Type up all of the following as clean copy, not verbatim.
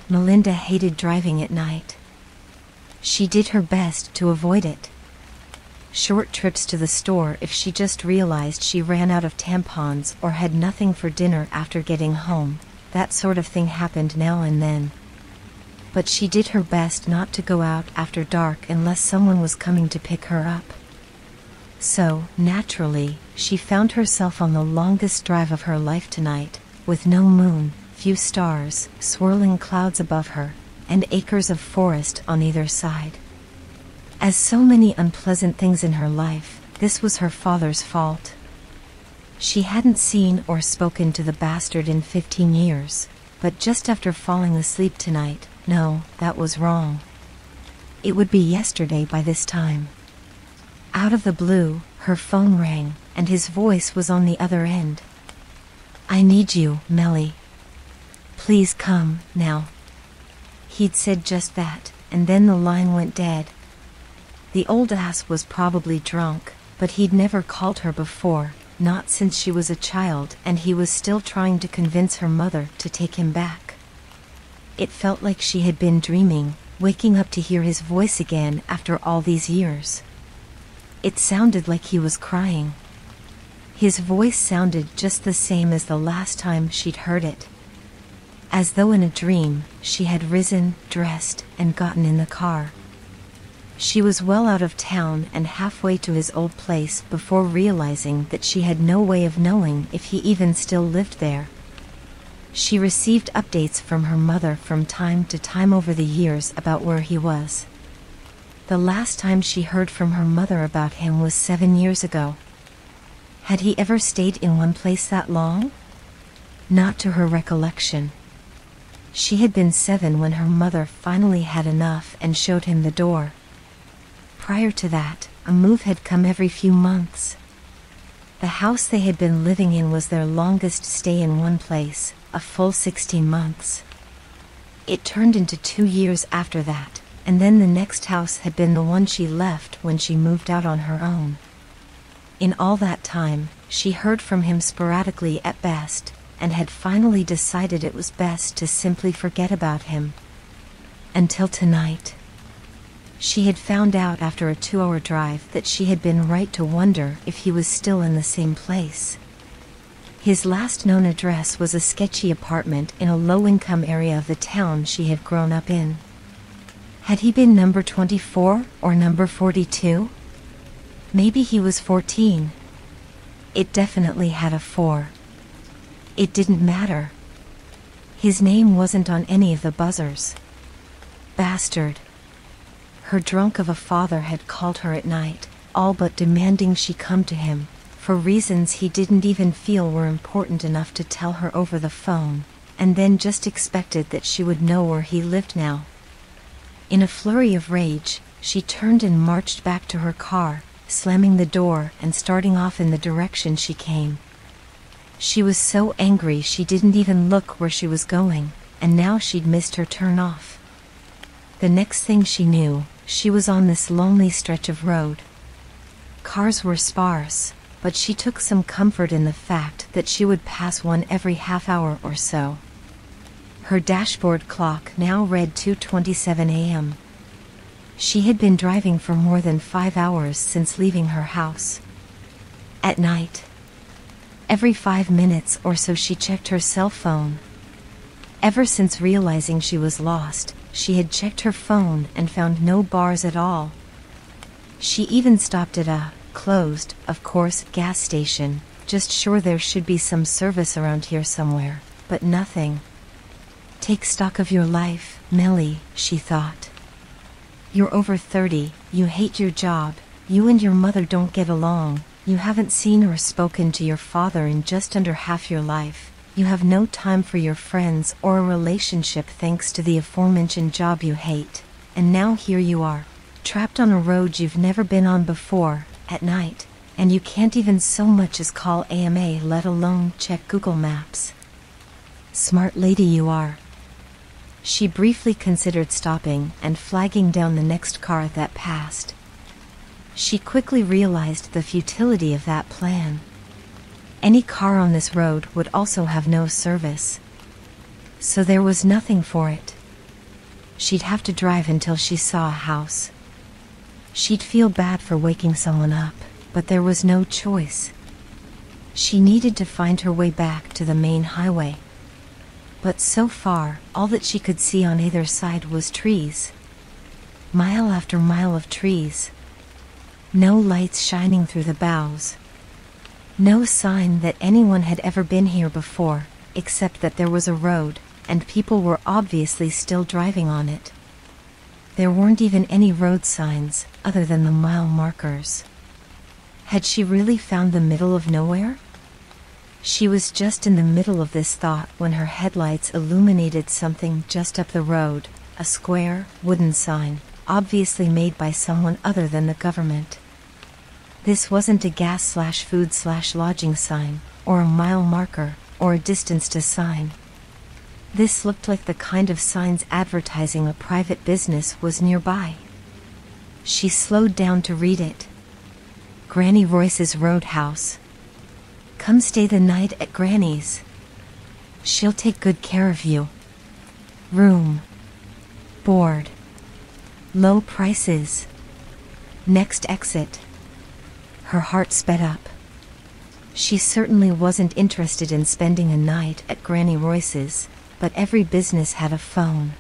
Melinda hated driving at night. She did her best to avoid it. Short trips to the store if she just realized she ran out of tampons or had nothing for dinner after getting home. That sort of thing happened now and then. But she did her best not to go out after dark unless someone was coming to pick her up. So, naturally, she found herself on the longest drive of her life tonight, with no moon, few stars, swirling clouds above her, and acres of forest on either side. As so many unpleasant things in her life, this was her father's fault. She hadn't seen or spoken to the bastard in 15 years, but just after falling asleep tonight, no, that was wrong. It would be yesterday by this time. Out of the blue, her phone rang, and his voice was on the other end. "I need you, Melly. Please come, now." He'd said just that, and then the line went dead. The old ass was probably drunk, but he'd never called her before, not since she was a child, and he was still trying to convince her mother to take him back. It felt like she had been dreaming, waking up to hear his voice again after all these years. It sounded like he was crying. His voice sounded just the same as the last time she'd heard it. As though in a dream, she had risen, dressed, and gotten in the car. She was well out of town and halfway to his old place before realizing that she had no way of knowing if he even still lived there. She received updates from her mother from time to time over the years about where he was. The last time she heard from her mother about him was 7 years ago. Had he ever stayed in one place that long? Not to her recollection. She had been 7 when her mother finally had enough and showed him the door. Prior to that, a move had come every few months. The house they had been living in was their longest stay in one place, a full 16 months. It turned into 2 years after that, and then the next house had been the one she left when she moved out on her own. In all that time, she heard from him sporadically at best, and had finally decided it was best to simply forget about him. Until tonight. She had found out after a 2-hour drive that she had been right to wonder if he was still in the same place. His last known address was a sketchy apartment in a low-income area of the town she had grown up in. Had he been number 24 or number 42? Maybe he was 14. It definitely had a 4. It didn't matter. His name wasn't on any of the buzzers. Bastard. Her drunk of a father had called her at night, all but demanding she come to him, for reasons he didn't even feel were important enough to tell her over the phone, and then just expected that she would know where he lived now. In a flurry of rage, she turned and marched back to her car, slamming the door and starting off in the direction she came. She was so angry she didn't even look where she was going, and now she'd missed her turn off. The next thing she knew, she was on this lonely stretch of road. Cars were sparse, but she took some comfort in the fact that she would pass one every half hour or so. Her dashboard clock now read 2:27 a.m. She had been driving for more than 5 hours since leaving her house. At night, every 5 minutes or so she checked her cell phone. Ever since realizing she was lost, she had checked her phone and found no bars at all. She even stopped at a closed, of course, gas station, just sure there should be some service around here somewhere, but nothing. Take stock of your life, Millie, she thought. You're over 30, you hate your job, you and your mother don't get along, you haven't seen or spoken to your father in just under half your life. You have no time for your friends or a relationship thanks to the aforementioned job you hate. And now here you are, trapped on a road you've never been on before, at night, and you can't even so much as call AMA, let alone check Google Maps. Smart lady you are. She briefly considered stopping and flagging down the next car that passed. She quickly realized the futility of that plan. Any car on this road would also have no service. So there was nothing for it, she'd have to drive until she saw a house. She'd feel bad for waking someone up, but there was no choice. She needed to find her way back to the main highway. But so far, all that she could see on either side was trees. Mile after mile of trees. No lights shining through the boughs. No sign that anyone had ever been here before, except that there was a road, and people were obviously still driving on it. There weren't even any road signs, other than the mile markers. Had she really found the middle of nowhere? She was just in the middle of this thought when her headlights illuminated something just up the road, a square, wooden sign, obviously made by someone other than the government. This wasn't a gas/food/lodging sign, or a mile marker, or a distance to sign. This looked like the kind of signs advertising a private business was nearby. She slowed down to read it. Granny Royce's Roadhouse. Come stay the night at Granny's. She'll take good care of you. Room. Board. Low prices. Next exit. Her heart sped up. She certainly wasn't interested in spending a night at Granny Royce's, but every business had a phone.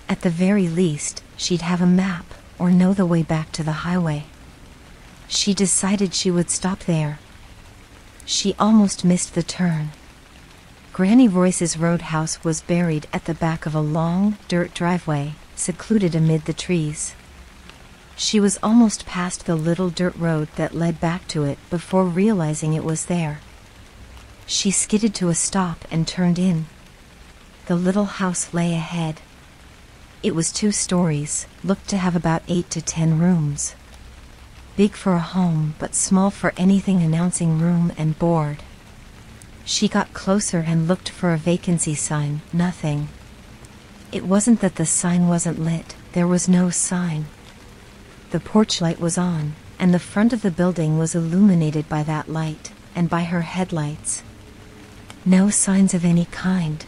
At the very least, she'd have a map, or know the way back to the highway. She decided she would stop there. She almost missed the turn. Granny Royce's Roadhouse was buried at the back of a long, dirt driveway, secluded amid the trees. She was almost past the little dirt road that led back to it before realizing it was there. She skidded to a stop and turned in. The little house lay ahead. It was 2 stories, looked to have about 8 to 10 rooms. Big for a home, but small for anything announcing room and board. She got closer and looked for a vacancy sign. Nothing. It wasn't that the sign wasn't lit, there was no sign. The porch light was on, and the front of the building was illuminated by that light, and by her headlights. No signs of any kind.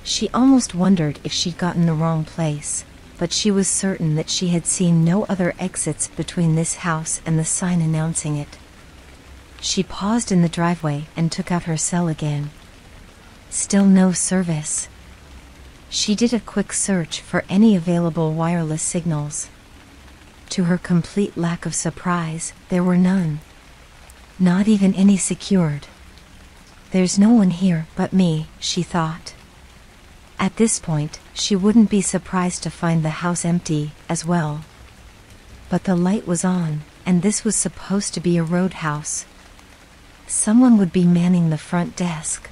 She almost wondered if she'd gotten the wrong place, but she was certain that she had seen no other exits between this house and the sign announcing it. She paused in the driveway and took out her cell again. Still no service. She did a quick search for any available wireless signals. To her complete lack of surprise, there were none. Not even any secured. There's no one here but me, she thought. At this point, she wouldn't be surprised to find the house empty, as well. But the light was on, and this was supposed to be a roadhouse. Someone would be manning the front desk.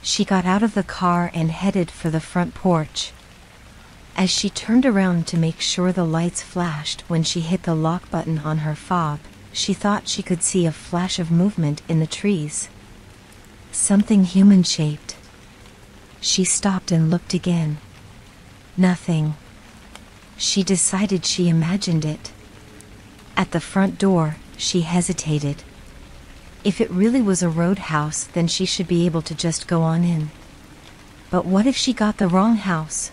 She got out of the car and headed for the front porch. As she turned around to make sure the lights flashed when she hit the lock button on her fob, she thought she could see a flash of movement in the trees. Something human-shaped. She stopped and looked again. Nothing. She decided she imagined it. At the front door, she hesitated. If it really was a roadhouse, then she should be able to just go on in. But what if she got the wrong house?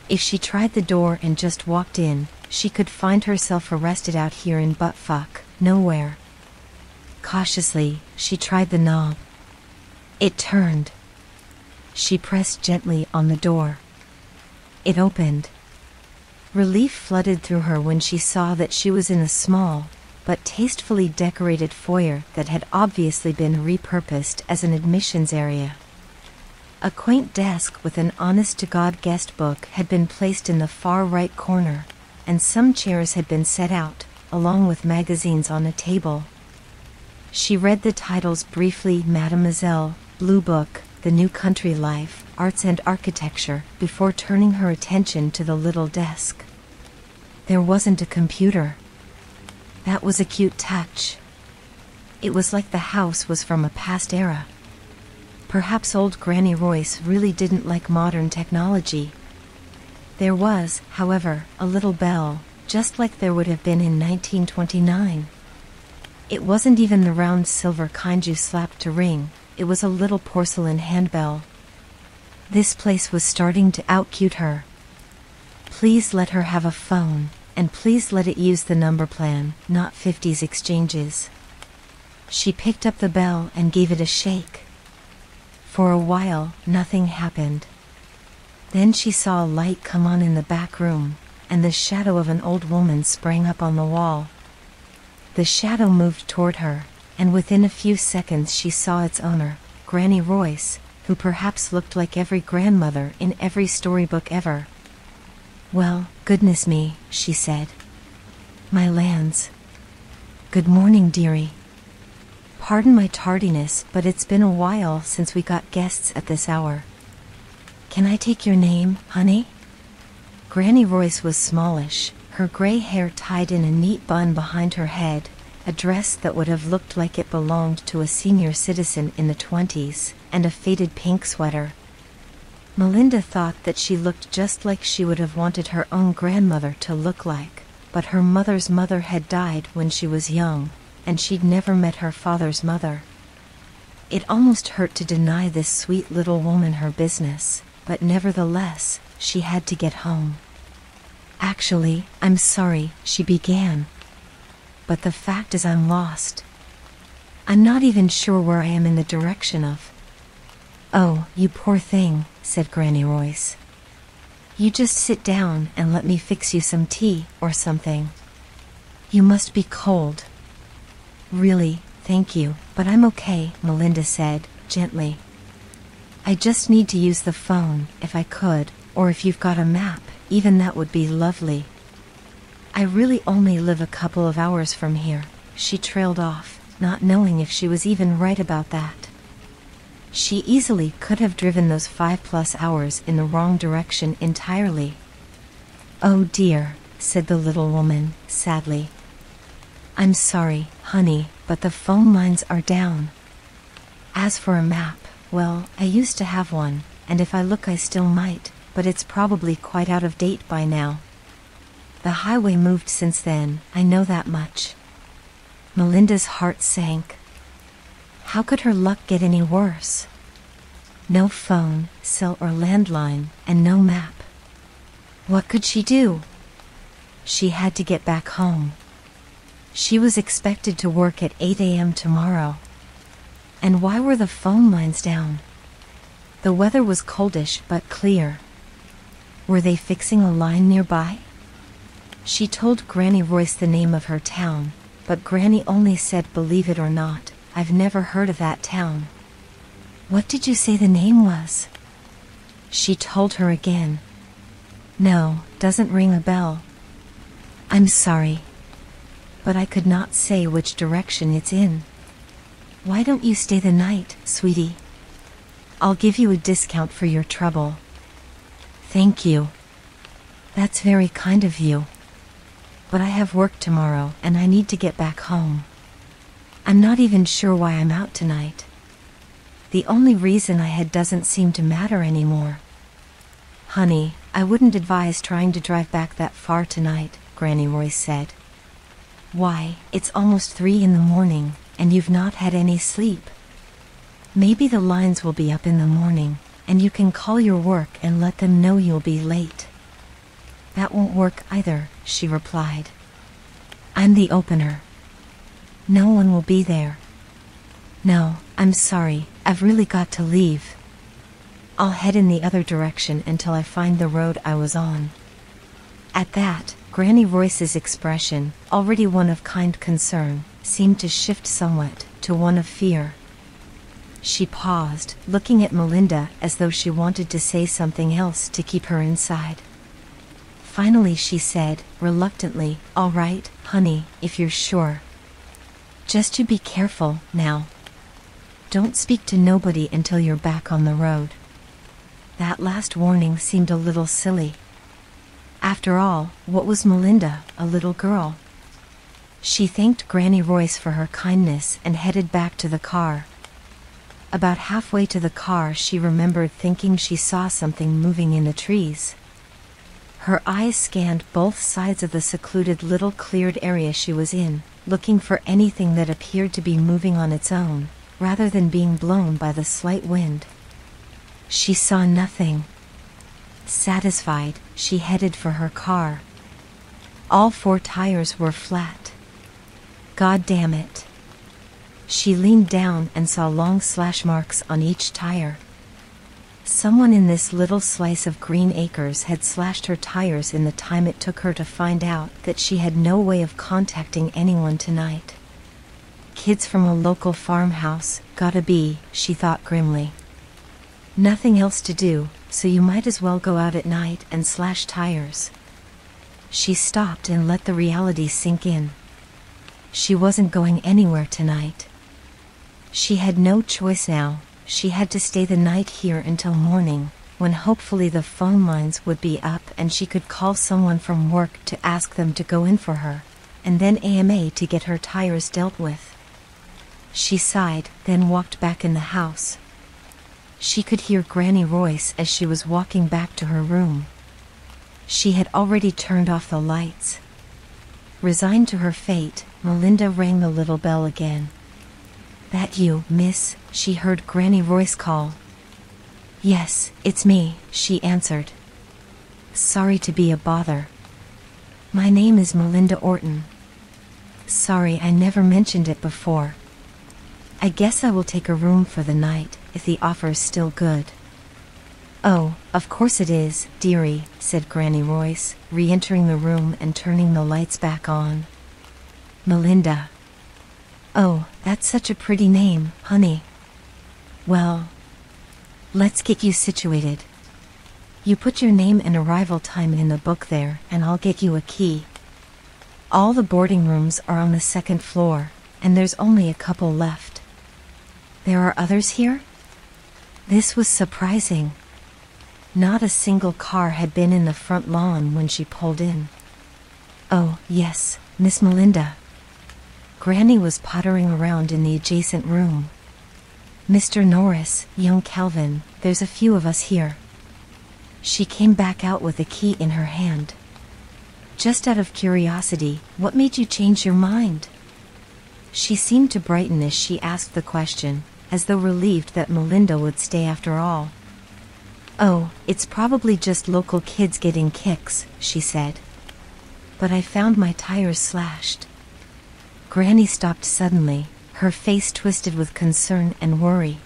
If she tried the door and just walked in, she could find herself arrested out here in buttfuck nowhere. Cautiously, she tried the knob. It turned. She pressed gently on the door. It opened. Relief flooded through her when she saw that she was in a small, but tastefully decorated foyer that had obviously been repurposed as an admissions area. A quaint desk with an honest-to-God guest book had been placed in the far right corner, and some chairs had been set out, along with magazines on a table. She read the titles briefly: Mademoiselle, Blue Book, The New Country Life, Arts and Architecture, before turning her attention to the little desk. There wasn't a computer. That was a cute touch. It was like the house was from a past era. Perhaps old Granny Royce really didn't like modern technology. There was, however, a little bell, just like there would have been in 1929. It wasn't even the round silver kind you slapped to ring, it was a little porcelain handbell. This place was starting to outcute her. Please let her have a phone, and please let it use the number plan, not 50s exchanges. She picked up the bell and gave it a shake. For a while, nothing happened. Then she saw a light come on in the back room, and the shadow of an old woman sprang up on the wall. The shadow moved toward her, and within a few seconds she saw its owner, Granny Royce, who perhaps looked like every grandmother in every storybook ever. "Well, goodness me," she said. "My lands. Good morning, dearie. Pardon my tardiness, but it's been a while since we got guests at this hour. Can I take your name, honey?" Granny Royce was smallish, her gray hair tied in a neat bun behind her head, a dress that would have looked like it belonged to a senior citizen in the 20s, and a faded pink sweater. Melinda thought that she looked just like she would have wanted her own grandmother to look like, but her mother's mother had died when she was young, and she'd never met her father's mother. It almost hurt to deny this sweet little woman her business, but nevertheless, she had to get home. "Actually, I'm sorry," she began. "But the fact is I'm lost. I'm not even sure where I am in the direction of." "Oh, you poor thing," said Granny Royce. "You just sit down and let me fix you some tea or something. You must be cold." "Really, thank you, but I'm okay," Melinda said, gently. "I just need to use the phone, if I could, or if you've got a map, even that would be lovely. I really only live a couple of hours from here," she trailed off, not knowing if she was even right about that. She easily could have driven those 5+ hours in the wrong direction entirely. "Oh dear," said the little woman, sadly. "I'm sorry, honey, but the phone lines are down. As for a map, well, I used to have one, and if I look I still might, but it's probably quite out of date by now. The highway moved since then, I know that much." Melinda's heart sank. How could her luck get any worse? No phone, cell or landline, and no map. What could she do? She had to get back home. She was expected to work at 8 a.m. tomorrow. And why were the phone lines down? The weather was coldish but clear. Were they fixing a line nearby? She told Granny Royce the name of her town, but Granny only said, "Believe it or not, I've never heard of that town." "What did you say the name was?" She told her again. "No, doesn't ring a bell." "I'm sorry, but I could not say which direction it's in. Why don't you stay the night, sweetie? I'll give you a discount for your trouble." "Thank you. That's very kind of you. But I have work tomorrow and I need to get back home. I'm not even sure why I'm out tonight. The only reason I had doesn't seem to matter anymore." "Honey, I wouldn't advise trying to drive back that far tonight," Granny Royce said. "Why, it's almost 3 in the morning, and you've not had any sleep. Maybe the lines will be up in the morning, and you can call your work and let them know you'll be late." "That won't work either," she replied. "I'm the opener. No one will be there. No, I'm sorry, I've really got to leave. I'll head in the other direction until I find the road I was on." At that, Granny Royce's expression, already one of kind concern, seemed to shift somewhat to one of fear. She paused, looking at Melinda as though she wanted to say something else to keep her inside. Finally she said, reluctantly, "All right, honey, if you're sure. Just you be careful, now. Don't speak to nobody until you're back on the road." That last warning seemed a little silly. After all, what was Melinda, a little girl? She thanked Granny Royce for her kindness and headed back to the car. About halfway to the car she remembered thinking she saw something moving in the trees. Her eyes scanned both sides of the secluded little cleared area she was in, looking for anything that appeared to be moving on its own, rather than being blown by the slight wind. She saw nothing. Satisfied, she headed for her car. All 4 tires were flat. God damn it. She leaned down and saw long slash marks on each tire. Someone in this little slice of green acres had slashed her tires in the time it took her to find out that she had no way of contacting anyone tonight. Kids from a local farmhouse, gotta be, she thought grimly. Nothing else to do, so you might as well go out at night and slash tires. She stopped and let the reality sink in. She wasn't going anywhere tonight. She had no choice now. She had to stay the night here until morning, when hopefully the phone lines would be up and she could call someone from work to ask them to go in for her, and then AMA to get her tires dealt with. She sighed, then walked back in the house. She could hear Granny Royce as she was walking back to her room. She had already turned off the lights. Resigned to her fate, Melinda rang the little bell again. "That you, miss?" she heard Granny Royce call. "Yes, it's me," she answered. "Sorry to be a bother. My name is Melinda Orton. Sorry I never mentioned it before. I guess I will take a room for the night, if the offer's still good." "Oh, of course it is, dearie," said Granny Royce, re-entering the room and turning the lights back on. "Melinda. Oh, that's such a pretty name, honey. Well, let's get you situated. You put your name and arrival time in the book there, and I'll get you a key. All the boarding rooms are on the 2nd floor, and there's only a couple left." "There are others here?" This was surprising. Not a single car had been in the front lawn when she pulled in. "Oh, yes, Miss Melinda." Granny was pottering around in the adjacent room. "Mr. Norris, young Calvin, there's a few of us here." She came back out with a key in her hand. "Just out of curiosity, what made you change your mind?" She seemed to brighten as she asked the question, as though relieved that Melinda would stay after all. "Oh, it's probably just local kids getting kicks," she said. "But I found my tires slashed." Granny stopped suddenly, her face twisted with concern and worry.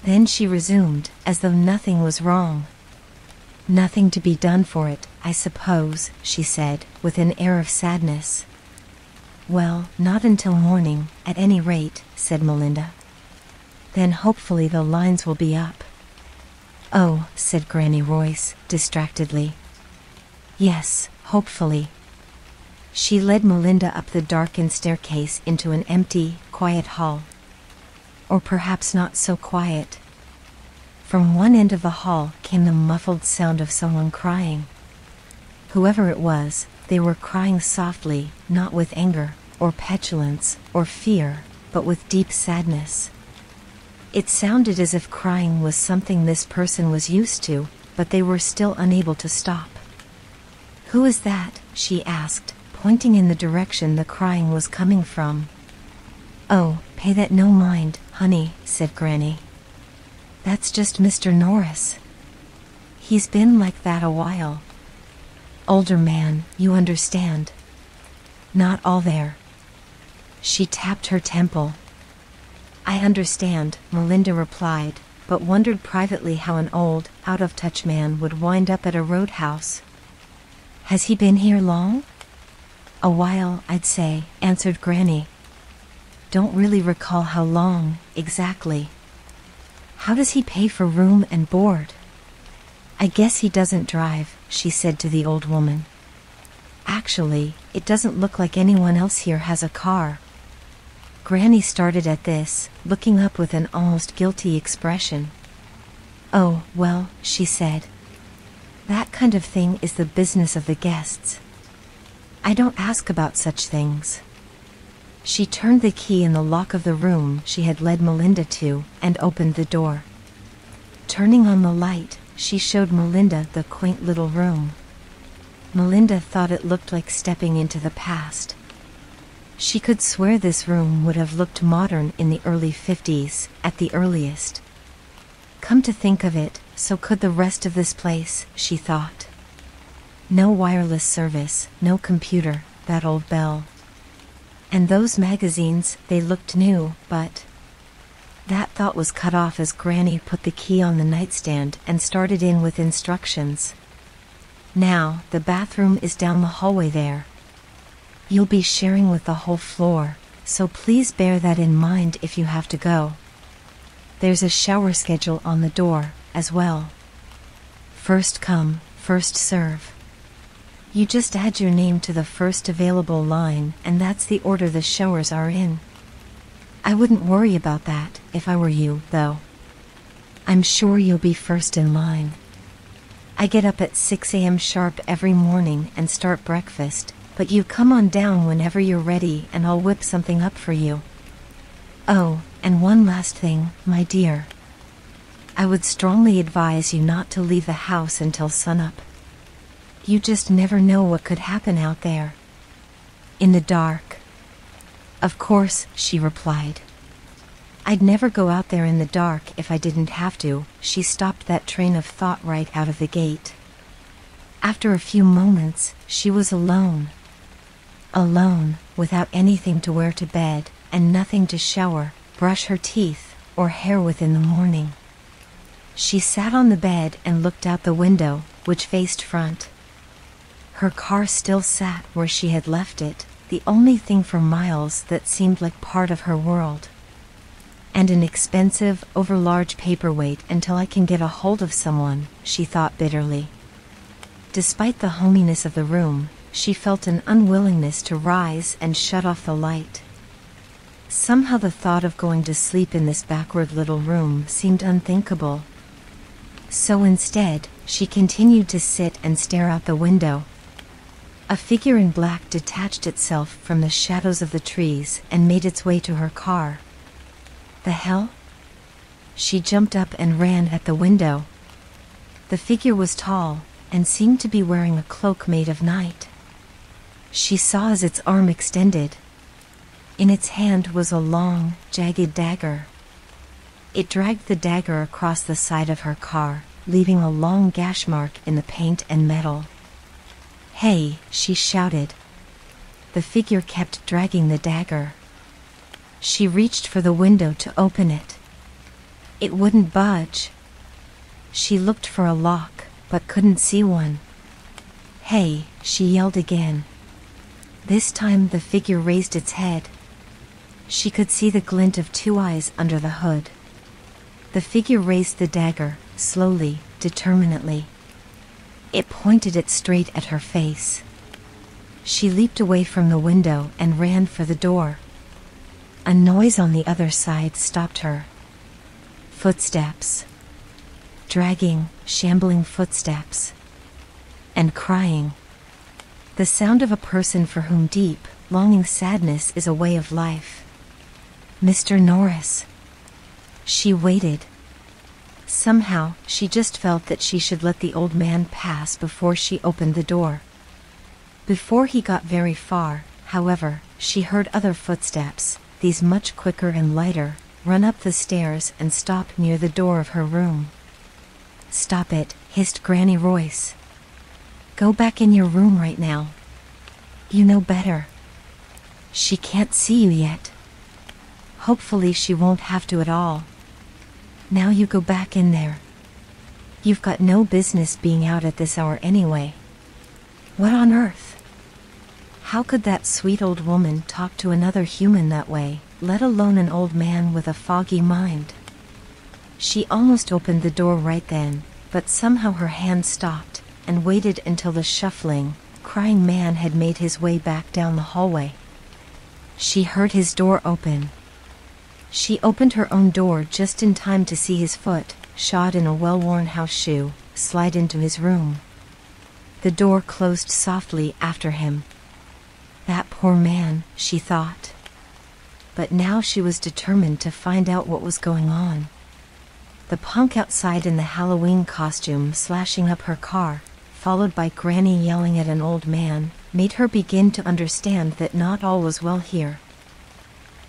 Then she resumed, as though nothing was wrong. "Nothing to be done for it, I suppose," she said, with an air of sadness. "Well, not until morning, at any rate," said Melinda. "Then hopefully the lines will be up." "Oh," said Granny Royce, distractedly. "Yes, hopefully." She led Melinda up the darkened staircase into an empty, quiet hall. Or perhaps not so quiet. From one end of the hall came the muffled sound of someone crying. Whoever it was, they were crying softly, not with anger, or petulance, or fear, but with deep sadness. It sounded as if crying was something this person was used to, but they were still unable to stop. "Who is that?" she asked, pointing in the direction the crying was coming from. "Oh, pay that no mind, honey," said Granny. "That's just Mr. Norris. He's been like that a while. Older man, you understand. Not all there." She tapped her temple. "I understand," Melinda replied, but wondered privately how an old, out-of-touch man would wind up at a roadhouse. "Has he been here long?" "A while, I'd say," answered Granny. "Don't really recall how long, exactly." "How does he pay for room and board?" "I guess he doesn't drive," she said to the old woman. "Actually, it doesn't look like anyone else here has a car." Granny started at this, looking up with an almost guilty expression. "Oh, well," she said. "That kind of thing is the business of the guests. I don't ask about such things." She turned the key in the lock of the room she had led Melinda to, and opened the door. Turning on the light, she showed Melinda the quaint little room. Melinda thought it looked like stepping into the past. She could swear this room would have looked modern in the early 50s, at the earliest. Come to think of it, so could the rest of this place, she thought. No wireless service, no computer, that old bell. And those magazines, they looked new, but... That thought was cut off as Granny put the key on the nightstand and started in with instructions. Now, the bathroom is down the hallway there. You'll be sharing with the whole floor, so please bear that in mind if you have to go. There's a shower schedule on the door, as well. First come, first serve. You just add your name to the first available line, and that's the order the showers are in. I wouldn't worry about that, if I were you, though. I'm sure you'll be first in line. I get up at 6 a.m. sharp every morning and start breakfast, but you come on down whenever you're ready and I'll whip something up for you. Oh, and one last thing, my dear. I would strongly advise you not to leave the house until sunup. You just never know what could happen out there. In the dark. Of course, she replied. I'd never go out there in the dark if I didn't have to. She stopped that train of thought right out of the gate. After a few moments, she was alone. Alone, without anything to wear to bed, and nothing to shower, brush her teeth, or hair with in the morning. She sat on the bed and looked out the window, which faced front. Her car still sat where she had left it, the only thing for miles that seemed like part of her world. And an expensive, overlarge paperweight until I can get a hold of someone, she thought bitterly. Despite the hominess of the room, she felt an unwillingness to rise and shut off the light. Somehow the thought of going to sleep in this backward little room seemed unthinkable. So instead, she continued to sit and stare out the window. A figure in black detached itself from the shadows of the trees and made its way to her car. The hell? She jumped up and ran at the window. The figure was tall, and seemed to be wearing a cloak made of night. She saw as its arm extended. In its hand was a long, jagged dagger. It dragged the dagger across the side of her car, leaving a long gash mark in the paint and metal. Hey, she shouted. The figure kept dragging the dagger. She reached for the window to open it. It wouldn't budge. She looked for a lock, but couldn't see one. Hey, she yelled again. This time the figure raised its head. She could see the glint of two eyes under the hood. The figure raised the dagger, slowly, determinedly. It pointed it straight at her face. She leaped away from the window and ran for the door. A noise on the other side stopped her. Footsteps. Dragging, shambling footsteps. And crying. The sound of a person for whom deep, longing sadness is a way of life. Mr. Norris. She waited. Somehow, she just felt that she should let the old man pass before she opened the door. Before he got very far, however, she heard other footsteps, these much quicker and lighter, run up the stairs and stop near the door of her room. Stop it, hissed Granny Royce. Go back in your room right now. You know better. She can't see you yet. Hopefully she won't have to at all. Now you go back in there. You've got no business being out at this hour anyway. What on earth? How could that sweet old woman talk to another human that way, let alone an old man with a foggy mind? She almost opened the door right then, but somehow her hand stopped, and waited until the shuffling, crying man had made his way back down the hallway. She heard his door open. She opened her own door just in time to see his foot, shod in a well-worn house shoe, slide into his room. The door closed softly after him. That poor man, she thought. But now she was determined to find out what was going on. The punk outside in the Halloween costume slashing up her car, followed by Granny yelling at an old man, made her begin to understand that not all was well here.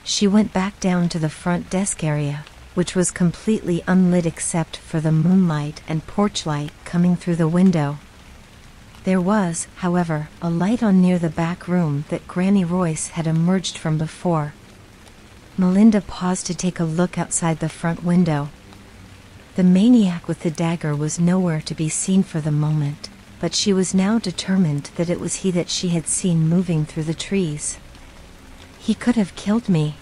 She went back down to the front desk area. which was completely unlit except for the moonlight and porch light coming through the window. There was, however, a light on near the back room that Granny Royce had emerged from before. Melinda paused to take a look outside the front window. The maniac with the dagger was nowhere to be seen for the moment, but she was now determined that it was he that she had seen moving through the trees. He could have killed me.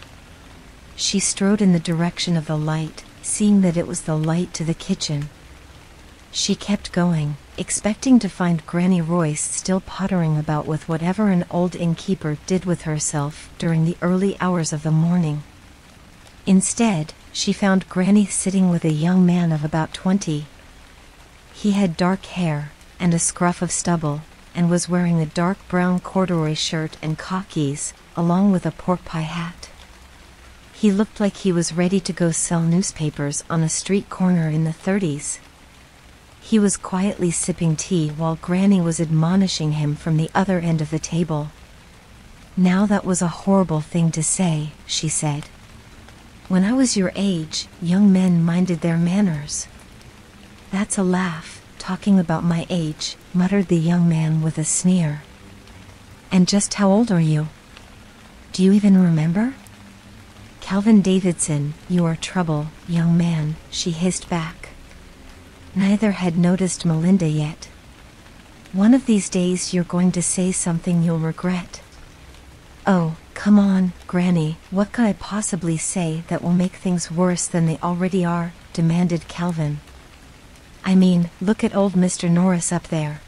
She strode in the direction of the light, seeing that it was the light to the kitchen. She kept going, expecting to find Granny Royce still pottering about with whatever an old innkeeper did with herself during the early hours of the morning. Instead, she found Granny sitting with a young man of about 20. He had dark hair and a scruff of stubble, and was wearing a dark brown corduroy shirt and khakis, along with a pork pie hat. He looked like he was ready to go sell newspapers on a street corner in the 30s. He was quietly sipping tea while Granny was admonishing him from the other end of the table. "Now that was a horrible thing to say," she said. "When I was your age, young men minded their manners." "That's a laugh, talking about my age," muttered the young man with a sneer. "And just how old are you? Do you even remember?" "Calvin Davidson, you are trouble, young man," she hissed back. Neither had noticed Melinda yet. "One of these days you're going to say something you'll regret." "Oh, come on, Granny, what could I possibly say that will make things worse than they already are?" demanded Calvin. "I mean, look at old Mr. Norris up there.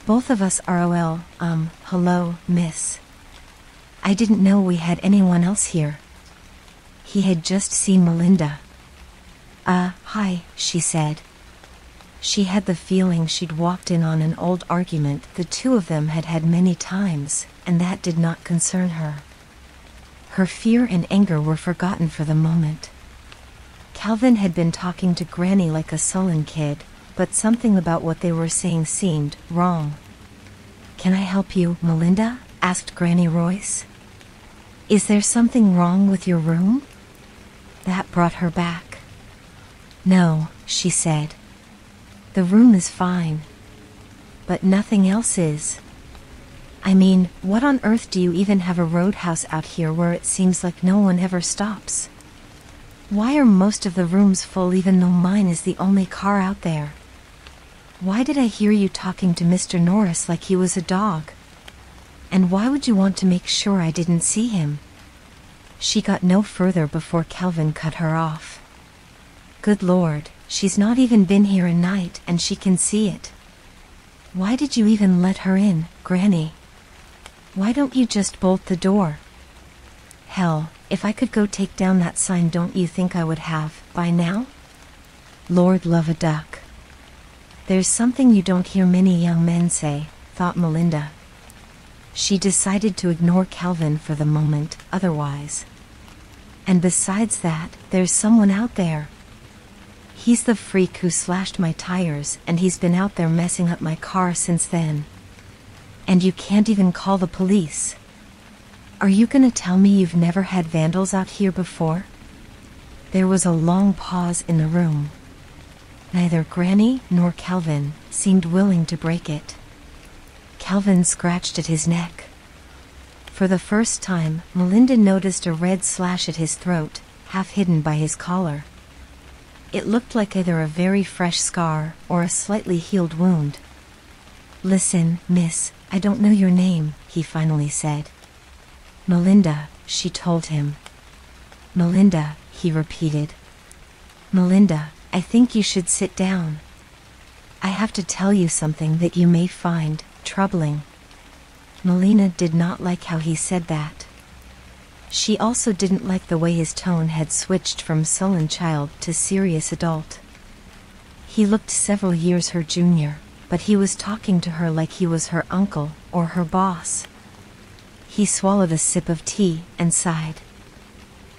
Both of us ROL, hello, miss. I didn't know we had anyone else here." He had just seen Melinda. Hi," she said. She had the feeling she'd walked in on an old argument the two of them had had many times, and that did not concern her. Her fear and anger were forgotten for the moment. Calvin had been talking to Granny like a sullen kid, but something about what they were saying seemed wrong. "Can I help you, Melinda?" asked Granny Royce. "Is there something wrong with your room?" That brought her back. "No," she said. "The room is fine. But nothing else is. I mean, what on earth do you even have a roadhouse out here where it seems like no one ever stops? Why are most of the rooms full even though mine is the only car out there? Why did I hear you talking to Mr. Norris like he was a dog? And why would you want to make sure I didn't see him?" She got no further before Calvin cut her off. "Good Lord, she's not even been here a night and she can see it. Why did you even let her in, Granny? Why don't you just bolt the door? Hell, if I could go take down that sign, don't you think I would have, by now? Lord love a duck." There's something you don't hear many young men say, thought Melinda. She decided to ignore Calvin for the moment, otherwise. "And besides that, there's someone out there. He's the freak who slashed my tires, and he's been out there messing up my car since then. And you can't even call the police. Are you gonna tell me you've never had vandals out here before?" There was a long pause in the room. Neither Granny nor Calvin seemed willing to break it. Calvin scratched at his neck. For the first time, Melinda noticed a red slash at his throat, half hidden by his collar. It looked like either a very fresh scar or a slightly healed wound. "Listen, miss, I don't know your name," he finally said. "Melinda," she told him. "Melinda," he repeated. "Melinda, I think you should sit down. I have to tell you something that you may find troubling." Melina did not like how he said that. She also didn't like the way his tone had switched from sullen child to serious adult. He looked several years her junior, but he was talking to her like he was her uncle or her boss. He swallowed a sip of tea and sighed.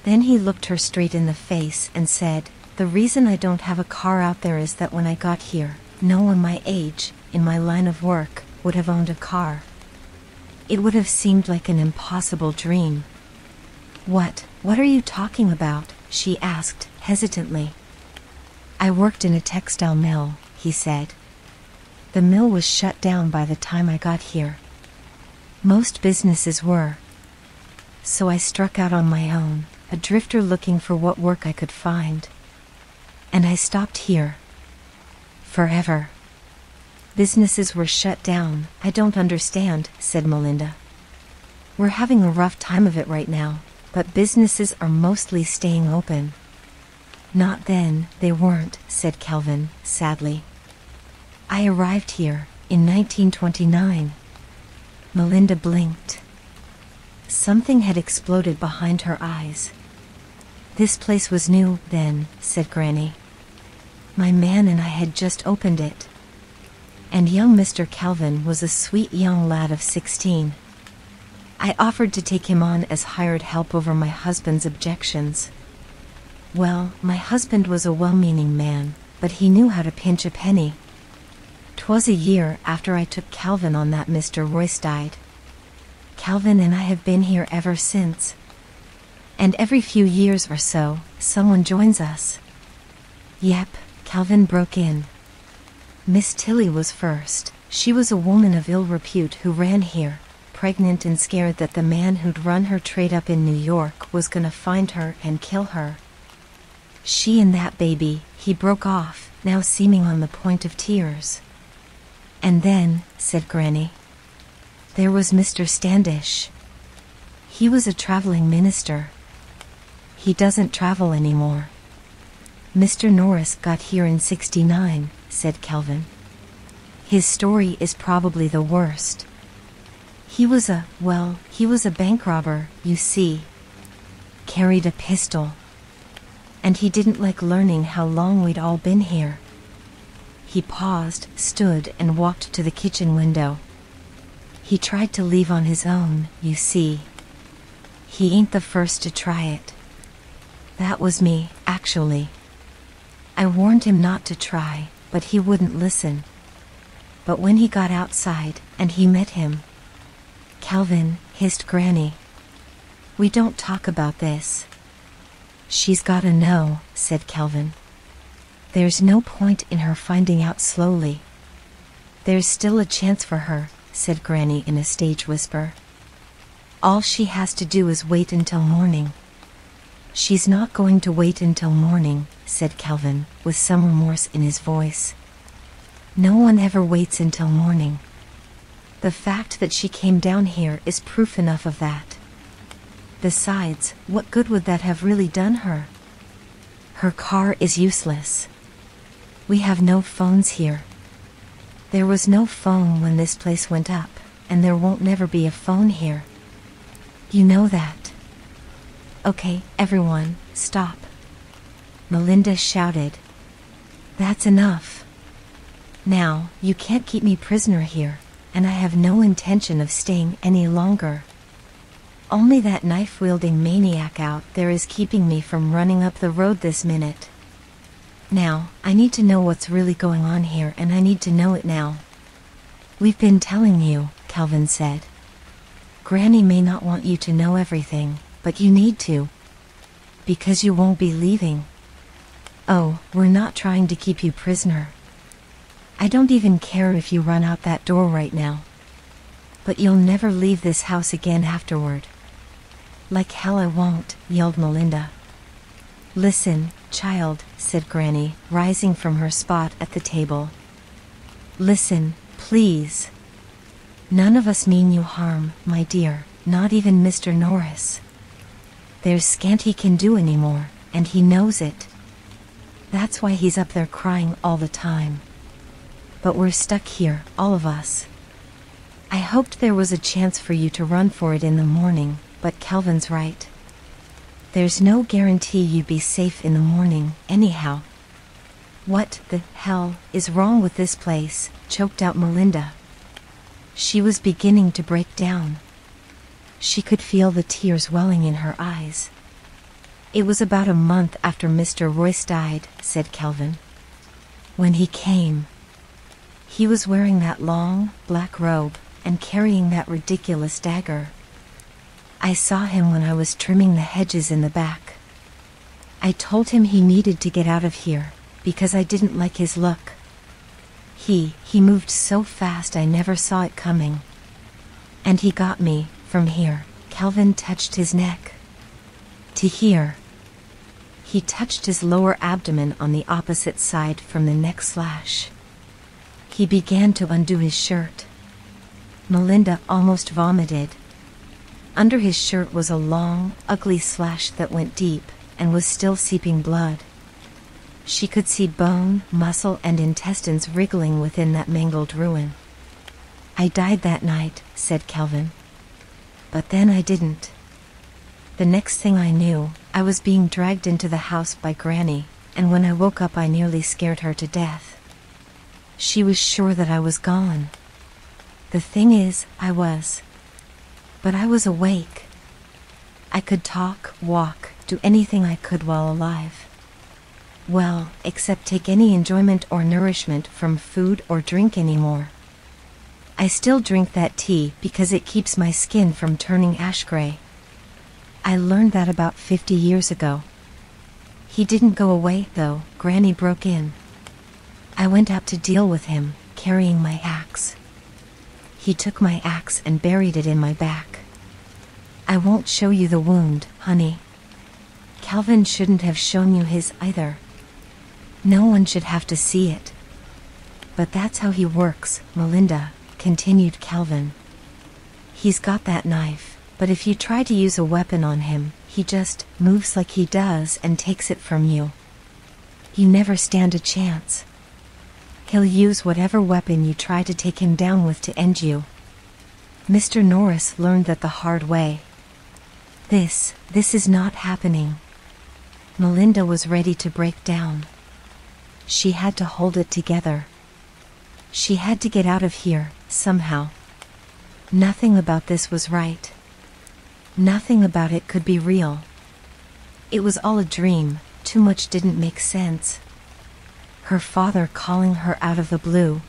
Then he looked her straight in the face and said, "The reason I don't have a car out there is that when I got here, no one my age, in my line of work, would have owned a car. It would have seemed like an impossible dream." What are you talking about?" she asked, hesitantly. "I worked in a textile mill," he said. "The mill was shut down by the time I got here. Most businesses were. So I struck out on my own, a drifter looking for what work I could find. And I stopped here. Forever. Businesses were shut down. I don't understand," said Melinda. "We're having a rough time of it right now, but businesses are mostly staying open." "Not then, they weren't," said Kelvin, sadly. "I arrived here in 1929. Melinda blinked. Something had exploded behind her eyes. "This place was new, then," said Granny. "My man and I had just opened it. And young Mr. Kelvin was a sweet young lad of 16. I offered to take him on as hired help over my husband's objections. Well, my husband was a well-meaning man, but he knew how to pinch a penny. 'Twas a year after I took Calvin on that Mr. Royce died. Calvin and I have been here ever since. And every few years or so, someone joins us." "Yep," Calvin broke in. "Miss Tilly was first. She was a woman of ill repute who ran here, pregnant and scared that the man who'd run her trade up in New York was gonna find her and kill her. She and that baby," he broke off, now seeming on the point of tears. "And then," said Granny, "there was Mr. Standish. He was a traveling minister. He doesn't travel anymore. Mr. Norris got here in 69, said Kelvin. His story is probably the worst. He was a bank robber, you see. Carried a pistol. And he didn't like learning how long we'd all been here." He paused, stood, and walked to the kitchen window. "He tried to leave on his own, you see. He ain't the first to try it. That was me, actually. I warned him not to try, but he wouldn't listen. But when he got outside, and he met him..." "Calvin," hissed Granny. "We don't talk about this." "She's gotta know," said Kelvin. "There's no point in her finding out slowly." "There's still a chance for her," said Granny in a stage whisper. "All she has to do is wait until morning." "She's not going to wait until morning," said Kelvin, with some remorse in his voice. "No one ever waits until morning. The fact that she came down here is proof enough of that. Besides, what good would that have really done her? Her car is useless. We have no phones here. There was no phone when this place went up, and there won't never be a phone here. You know that." "Okay, everyone, stop," Melinda shouted. "That's enough. Now, you can't keep me prisoner here, and I have no intention of staying any longer. Only that knife-wielding maniac out there is keeping me from running up the road this minute. Now, I need to know what's really going on here, and I need to know it now." "We've been telling you," Kelvin said. "Granny may not want you to know everything, but you need to. Because you won't be leaving. Oh, we're not trying to keep you prisoner. I don't even care if you run out that door right now. But you'll never leave this house again afterward." "Like hell I won't," yelled Melinda. "Listen, child," said Granny, rising from her spot at the table. "Listen, please. None of us mean you harm, my dear, not even Mr. Norris. There's scant he can do anymore, and he knows it. That's why he's up there crying all the time. But we're stuck here, all of us. I hoped there was a chance for you to run for it in the morning, but Kelvin's right. There's no guarantee you'd be safe in the morning, anyhow." "What the hell is wrong with this place?" choked out Melinda. She was beginning to break down. She could feel the tears welling in her eyes. "It was about a month after Mr. Royce died," said Kelvin. "When he came. He was wearing that long, black robe, and carrying that ridiculous dagger. I saw him when I was trimming the hedges in the back. I told him he needed to get out of here, because I didn't like his look. He moved so fast I never saw it coming. And he got me, from here. Calvin touched his neck. To here. He touched his lower abdomen on the opposite side from the neck slash. He began to undo his shirt. Melinda almost vomited. Under his shirt was a long, ugly slash that went deep, and was still seeping blood. She could see bone, muscle, and intestines wriggling within that mangled ruin. I died that night, said Calvin. But then I didn't. The next thing I knew, I was being dragged into the house by Granny, and when I woke up I nearly scared her to death. She was sure that I was gone. The thing is, I was. But I was awake. I could talk, walk, do anything I could while alive. Well, except take any enjoyment or nourishment from food or drink anymore. I still drink that tea because it keeps my skin from turning ash gray. I learned that about 50 years ago. He didn't go away, though. Granny broke in. I went out to deal with him, carrying my axe. He took my axe and buried it in my back. I won't show you the wound, honey. Calvin shouldn't have shown you his either. No one should have to see it. But that's how he works, Melinda, continued Calvin. He's got that knife, but if you try to use a weapon on him, he just moves like he does and takes it from you. You never stand a chance. He'll use whatever weapon you try to take him down with to end you. Mr. Norris learned that the hard way. This is not happening. Melinda was ready to break down. She had to hold it together. She had to get out of here, somehow. Nothing about this was right. Nothing about it could be real. It was all a dream, too much didn't make sense. Her father calling her out of the blue.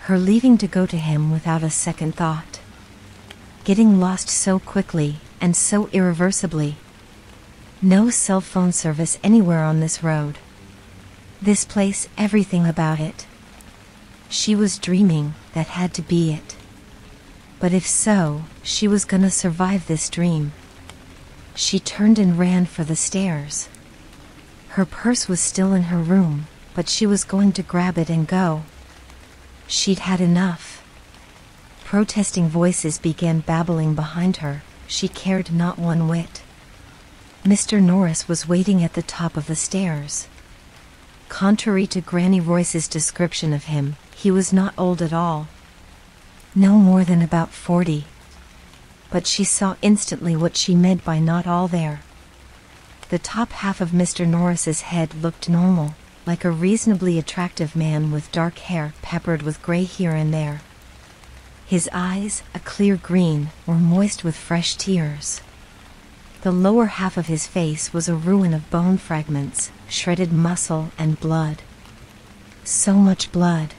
Her leaving to go to him without a second thought. Getting lost so quickly, and so irreversibly. No cell phone service anywhere on this road. This place, everything about it. She was dreaming, that had to be it. But if so, she was gonna survive this dream. She turned and ran for the stairs. Her purse was still in her room, but she was going to grab it and go. She'd had enough. Protesting voices began babbling behind her. She cared not one whit. Mr. Norris was waiting at the top of the stairs. Contrary to Granny Royce's description of him, he was not old at all. No more than about 40. But she saw instantly what she meant by not all there. The top half of Mr. Norris's head looked normal, like a reasonably attractive man with dark hair peppered with gray here and there. His eyes, a clear green, were moist with fresh tears. The lower half of his face was a ruin of bone fragments, shredded muscle and blood. So much blood.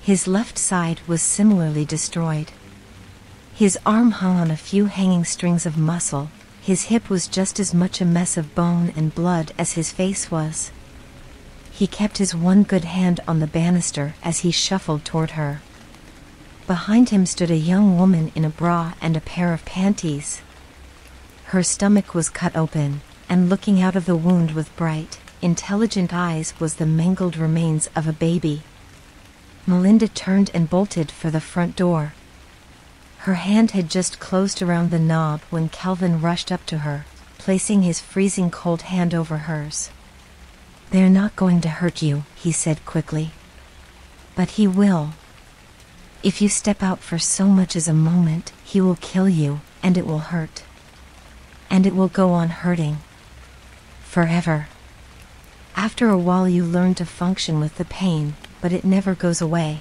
His left side was similarly destroyed. His arm hung on a few hanging strings of muscle. His hip was just as much a mess of bone and blood as his face was. He kept his one good hand on the banister as he shuffled toward her. Behind him stood a young woman in a bra and a pair of panties. Her stomach was cut open, and looking out of the wound with bright, intelligent eyes was the mangled remains of a baby. Melinda turned and bolted for the front door. Her hand had just closed around the knob when Calvin rushed up to her, placing his freezing cold hand over hers. "They're not going to hurt you," he said quickly. "But he will. If you step out for so much as a moment, he will kill you, and it will hurt. And it will go on hurting. Forever. After a while you learn to function with the pain, but it never goes away."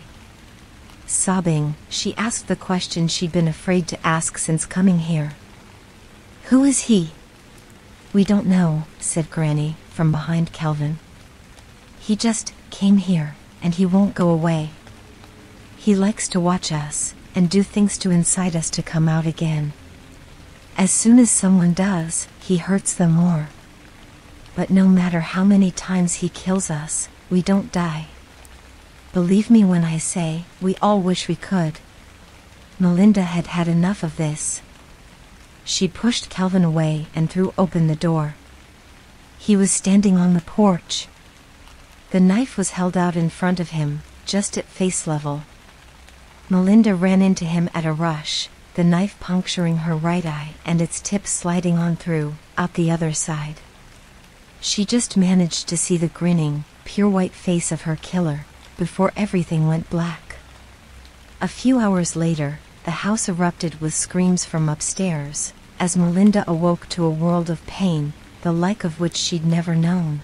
Sobbing, she asked the question she'd been afraid to ask since coming here. "Who is he?" "We don't know," said Granny, from behind Calvin. "He just came here, and he won't go away. He likes to watch us, and do things to incite us to come out again. As soon as someone does, he hurts them more. but no matter how many times he kills us, we don't die. Believe me when I say, we all wish we could." Melinda had had enough of this. She pushed Calvin away and threw open the door. He was standing on the porch. The knife was held out in front of him, just at face level. Melinda ran into him at a rush, the knife puncturing her right eye and its tip sliding on through, out the other side. She just managed to see the grinning, pure white face of her killer, before everything went black. A few hours later, the house erupted with screams from upstairs, as Melinda awoke to a world of pain, the like of which she'd never known.